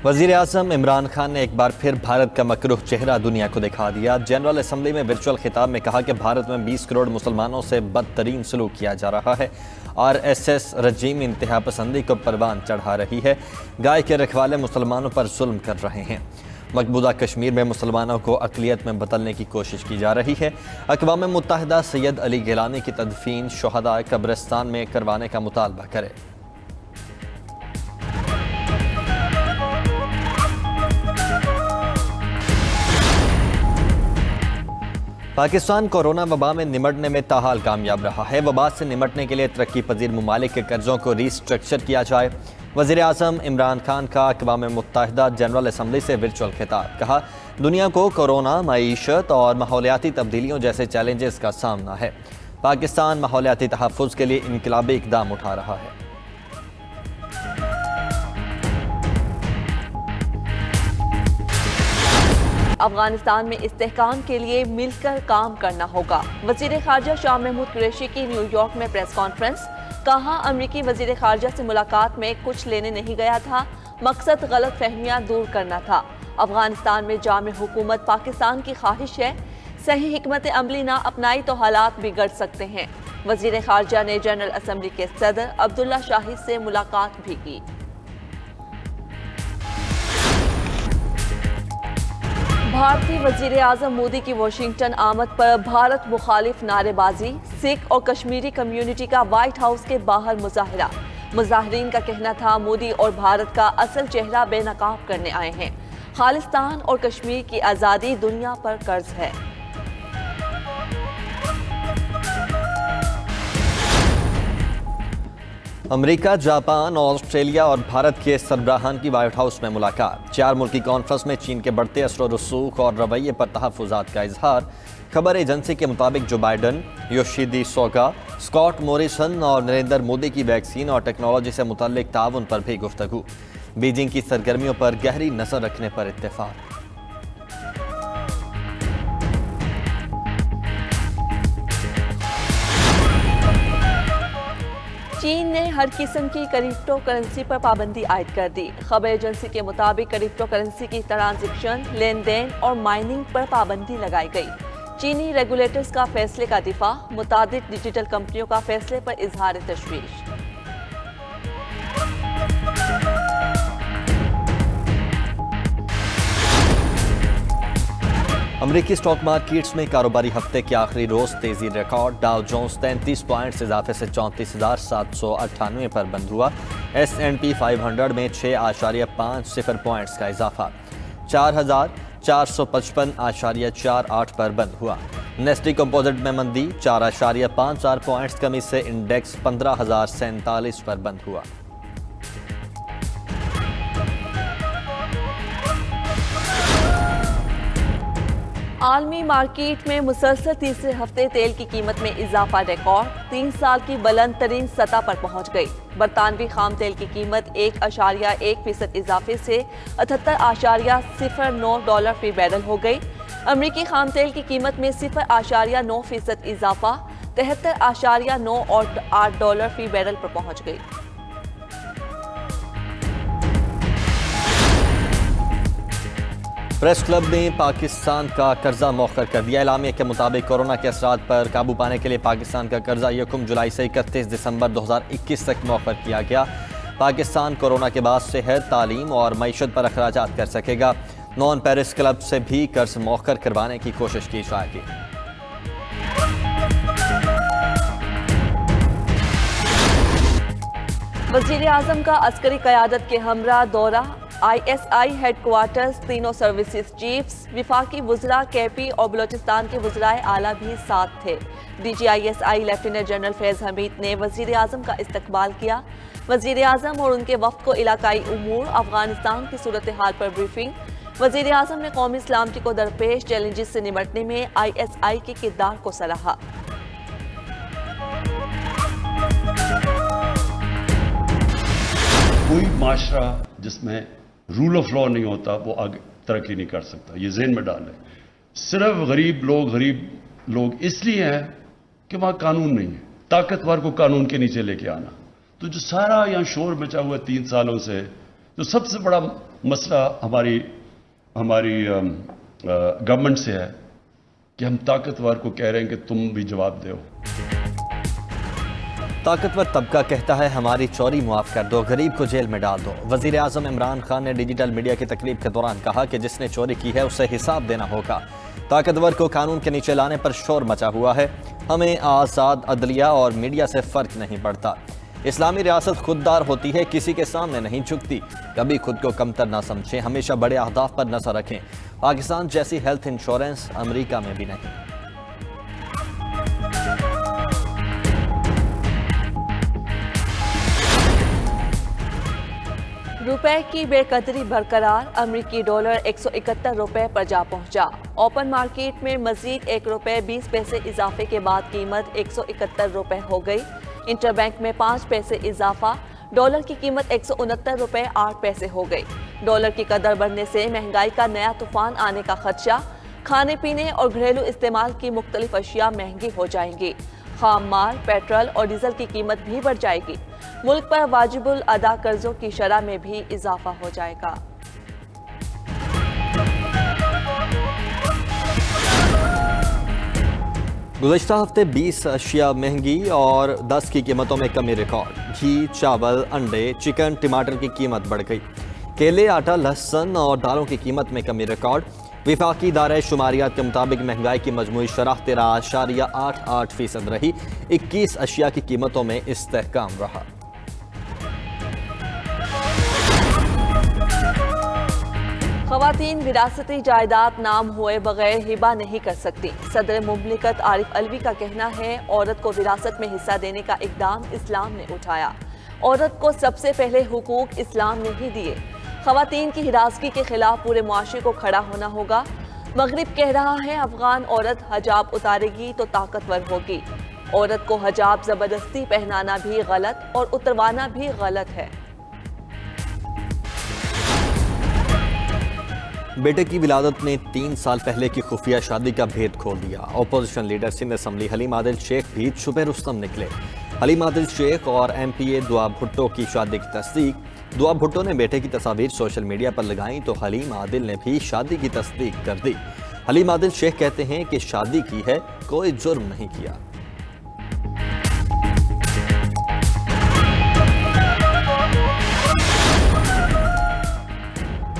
वज़ीर आज़म इमरान खान ने एक बार फिर भारत का मकरूह चेहरा दुनिया को दिखा दिया। जनरल असम्बली में वर्चुअल खिताब में कहा कि भारत में 20 करोड़ मुसलमानों से बदतरीन सलूक किया जा रहा है। RSS रजीम इंतहा पसंदी को परवान चढ़ा रही है। गाय के रखवाले मुसलमानों पर जुल्म कर रहे हैं। मकबूजा कश्मीर में मुसलमानों को अक़लियत में बदलने की कोशिश की जा रही है। अक़वाम मुत्तहिदा सैयद अली गिलानी की तदफीन शुहदा कब्रिस्तान में करवाने का मुतालबा करे। पाकिस्तान कोरोना वबा में निमटने में ताहाल कामयाब रहा है। वबा से निमटने के लिए तरक्की पजीर ममालिक के कर्जों को रीस्ट्रक्चर किया जाए। वज़ीर आज़म इमरान खान का अक़वाम मुत्तहिदा जनरल असम्बली से वर्चुअल खिताब। कहा, दुनिया को कोरोना, मईशत और माहौलियाती तब्दीलियों जैसे चैलेंजेस का सामना है। पाकिस्तान माहौलियाती तहफ़्फ़ुज़ के लिए इनकलाबी इक़दाम उठा रहा है। अफगानिस्तान में इस्तेहकाम के लिए मिलकर काम करना होगा। वज़ीर ख़ारजा शाह महमूद कुरैशी की न्यूयॉर्क में प्रेस कॉन्फ्रेंस। कहा, अमरीकी वज़ीर ख़ारजा से मुलाकात में कुछ लेने नहीं गया था, मकसद गलत फहमियाँ दूर करना था। अफगानिस्तान में जामे हुकूमत पाकिस्तान की ख्वाहिश है, सही हिकमत अमली ना अपनाई तो हालात बिगड़ सकते हैं। वज़ीर ख़ारजा ने जनरल असम्बली के सदर अब्दुल्ला शाहिद से मुलाकात भी की। भारतीय वज़ीर आज़म मोदी की वाशिंगटन आमद पर भारत मुखालिफ नारेबाजी। सिख और कश्मीरी कम्युनिटी का व्हाइट हाउस के बाहर मुजाहरा। मुजाहरीन का कहना था, मोदी और भारत का असल चेहरा बेनकाब करने आए हैं। खालिस्तान और कश्मीर की आज़ादी दुनिया पर कर्ज है। अमेरिका, जापान, ऑस्ट्रेलिया और भारत के सरबराहान की व्हाइट हाउस में मुलाकात। 4 मुल्की कॉन्फ्रेंस में चीन के बढ़ते असर रसूख और रवैये पर तहफ़्फ़ुज़ात का इजहार। खबर एजेंसी के मुताबिक Joe Biden, Yoshihide Suga, Scott Morrison और नरेंद्र मोदी की वैक्सीन और टेक्नोलॉजी से मुतल्लिक ताउन पर भी गुफ्तगू। बीजिंग की सरगर्मियों पर गहरी नज़र रखने पर इत्तेफाक। चीन ने हर किस्म की क्रिप्टो करेंसी पर पाबंदी आयद कर दी। खबर एजेंसी के मुताबिक क्रिप्टो करेंसी की ट्रांजैक्शन, लेन देन और माइनिंग पर पाबंदी लगाई गई। चीनी रेगुलेटर्स का फैसले का दिफा। मुतादिद डिजिटल कंपनियों का फैसले पर इजहार तशवीश। अमरीकी स्टॉक मार्केट्स में कारोबारी हफ्ते के आखिरी रोज तेजी रिकॉर्ड। डाउ जोन्स 33 पॉइंट्स इजाफे से 34,798 पर बंद हुआ। S&P 500 में 6.50 पॉइंट्स का इजाफा 4,455.48 पर बंद हुआ। नेस्टी कंपोजिट में मंदी 4.54 पॉइंट्स कमी से इंडेक्स 15,047 पर बंद हुआ। आलमी मार्केट में मुसलसल तीसरे हफ्ते तेल की कीमत में इजाफा रिकॉर्ड 3 साल की बुलंद तरीन सतह पर पहुंच गई। बरतानवी खाम तेल की कीमत 1.1% इजाफे से $78.09 फी बैरल हो गई। अमरीकी खाम तेल की कीमत में 0.9% इजाफा $73.98 फी बैरल पर पहुंच गई। प्रेस क्लब ने पाकिस्तान का कर्जा मौखर कर दिया। एलामिया के मुताबिक कोरोना के असरात पर काबू पाने के लिए पाकिस्तान का कर्जा 1 जुलाई से 31 दिसंबर 2021 तक मौखर किया गया। पाकिस्तान कोरोना के बाद सेहत, तालीम और मईशत पर अखराजात कर सकेगा। नॉन पेरिस क्लब से भी कर्ज मौखर करवाने की कोशिश की जाएगी। वज़ीर आज़म का अस्करी क़यादत के हमरा दौरा। ISI हेडक्वार्टर्स, तीनों सर्विसेज चीफ्स, विफाकी वुज़रा, KP और बलोचिस्तान के वुज़राए आला भी साथ थे। DGISI लेफ्टिनेंट जनरल फैज़ हमीद ने वज़ीर आज़म का इस्तकबाल किया। वज़ीर आज़म और उनके वफ़द को इलाकाई उमूर, अफगानिस्तान की सूरत हाल पर ब्रीफिंग। वज़ीर आज़म ने कौमी सलामती को दरपेश चैलेंजेस से निपटने में ISI के किरदार को सराहा। कोई माशरा जिसमें रूल ऑफ लॉ नहीं होता वो आगे तरक्की नहीं कर सकता, ये ज़हन में डालें। सिर्फ गरीब लोग इसलिए हैं कि वहाँ कानून नहीं है। ताकतवर को कानून के नीचे लेके आना, तो जो सारा यहाँ शोर मचा हुआ 3 सालों से तो सबसे बड़ा मसला हमारी गवर्नमेंट से है कि हम ताकतवर को कह रहे हैं कि तुम भी जवाब दो। ताकतवर तबका कहता है हमारी चोरी मुआफ कर दो, गरीब को जेल में डाल दो। वजीर आजम इमरान खान ने डिजिटल मीडिया की तकरीब के दौरान कहा कि जिसने चोरी की है उसे हिसाब देना होगा। ताकतवर को कानून के नीचे लाने पर शोर मचा हुआ है। हमें आज़ाद अदलिया और मीडिया से फ़र्क नहीं पड़ता। इस्लामी रियासत खुददार होती है, किसी के सामने नहीं झुकती। कभी खुद को कमतर ना समझें, हमेशा बड़े अहदाफ पर नजर रखें। पाकिस्तान जैसी हेल्थ इंश्योरेंस अमेरिका में भी नहीं। रुपए की बेकदरी बरकरार, अमरीकी डॉलर 171 रुपए पर जा पहुंचा। ओपन मार्केट में मजीद 1 रुपए 20 पैसे इजाफे के बाद कीमत 171 रुपए हो गई। इंटरबैंक में 5 पैसे इजाफा, डॉलर की कीमत 169 रुपए 8 पैसे हो गई। डॉलर की कदर बढ़ने से महंगाई का नया तूफान आने का खदशा। खाने पीने और घरेलू इस्तेमाल की मुख्तलिफ अशिया महंगी हो जाएंगी। खाम माल, पेट्रोल और डीजल की कीमत भी बढ़ जाएगी। मुल्क पर वाजिबुल अदा कर्जों की शरह में भी इजाफा हो जाएगा। गुज़श्ता हफ्ते 20 अशिया महंगी और 10 की कीमतों में कमी रिकॉर्ड। घी, चावल, अंडे, चिकन, टमाटर की कीमत बढ़ गई। केले, आटा, लहसुन और दालों की कीमत में कमी रिकॉर्ड। विफाकी दायरा शुमारियात के मुताबिक महंगाई की मजमूई शरह 13.88% रही। 21 अशिया की कीमतों में इस्तेहकाम रहा। ख़वातीन विरासती जायदाद नाम हुए बगैर हिबा नहीं कर सकती। सदर मुमलिकत आरिफ अलवी का कहना है, औरत को विरासत में हिस्सा देने का इकदाम इस्लाम ने उठाया। औरत को सबसे पहले हुकूक इस्लाम ने ही दिए। ख़वातीन की हिरासगी के खिलाफ पूरे मुआशरे को खड़ा होना होगा। मगरिब कह रहा है, अफगान औरत हजाब उतारेगी तो ताकतवर होगी। औरत को हजाब जबरदस्ती पहनाना भी गलत और उतरवाना भी गलत है। बेटे की विलादत ने 3 साल पहले की खुफिया शादी का भेद खोल दिया। Opposition leader Sindh assembly Haleem Adil Sheikh भी छुपे रुस्तम निकले। हलीम आदिल शेख और MPA दुआ भुट्टो की शादी की तस्दीक। दुआ भुट्टो ने बेटे की तस्वीर सोशल मीडिया पर लगाई तो हलीम आदिल ने भी शादी की तस्दीक कर दी। हलीम आदिल शेख कहते हैं कि शादी की है, कोई जुर्म नहीं किया।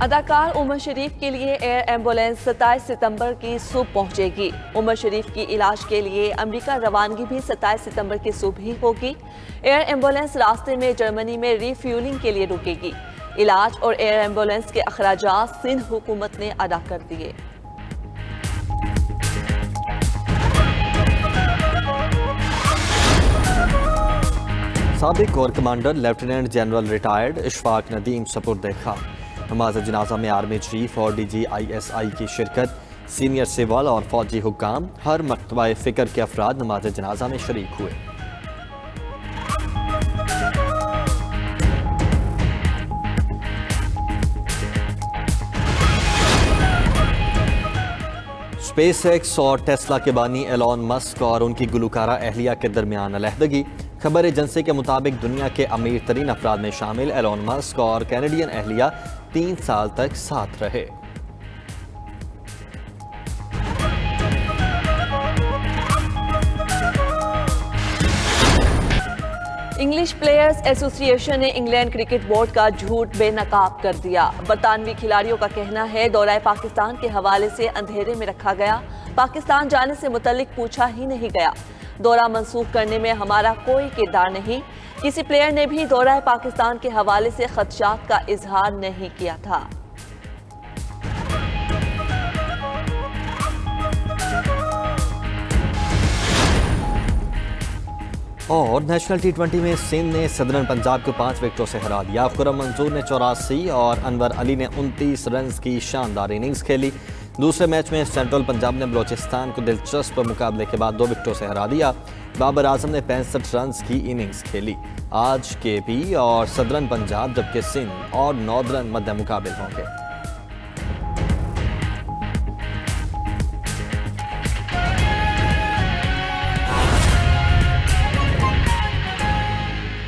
अदाकार उमर शरीफ के लिए एयर एम्बुलेंस 27 सितंबर की सुबह पहुंचेगी। उमर शरीफ की इलाज के लिए अमेरिका रवानगी भी 27 सितंबर की सुबह ही होगी। एयर एम्बुलेंस रास्ते में जर्मनी में रिफ्यूलिंग के लिए रुकेगी। इलाज और एयर एम्बुलेंस के अखराजात सिंध हुकूमत ने अदा कर दिए। साबिक core commander lieutenant general retired Ishfaq Nadeem सपुर्द खाक। नमाज जनाजा में आर्मी चीफ और DG ISI की शिरकत। सीनियर सिविल और फौजी हुक्काम, हर मकतबा फ़िक्र के अफराद नमाज जनाजा में शरीक हुए। SpaceX और टेस्ला के बानी एलॉन मस्क और उनकी गुलकारा अहलिया के दरमियान अलहदगी। खबर एजेंसी के मुताबिक दुनिया के अमीर तरीन अफराद में शामिल एलॉन मस्क और कैनेडियन अहलिया 3 साल तक साथ रहे। इंग्लिश प्लेयर्स एसोसिएशन ने इंग्लैंड क्रिकेट बोर्ड का झूठ बेनकाब कर दिया। बरतानवी खिलाड़ियों का कहना है, दौरा पाकिस्तान के हवाले से अंधेरे में रखा गया। पाकिस्तान जाने से मुतल्लिक पूछा ही नहीं गया। दौरा मंसूख करने में हमारा कोई किरदार नहीं। किसी प्लेयर ने भी दौरा पाकिस्तान के हवाले से खदशात का इजहार नहीं किया था। और नेशनल T20 में सिंध ने सदरन पंजाब को 5 विकेटों से हरा दिया। खुर्रम मंजूर ने 84 और अनवर अली ने 29 रन की शानदार इनिंग्स खेली। दूसरे मैच में सेंट्रल पंजाब ने बलोचिस्तान को दिलचस्प मुकाबले के बाद 2 विकेटों से हरा दिया। बाबर आजम ने 65 रन की इनिंग्स खेली। आज KP और सदरन पंजाब जबकि सिंध और नॉर्दर्न मध्य मुकाबले होंगे।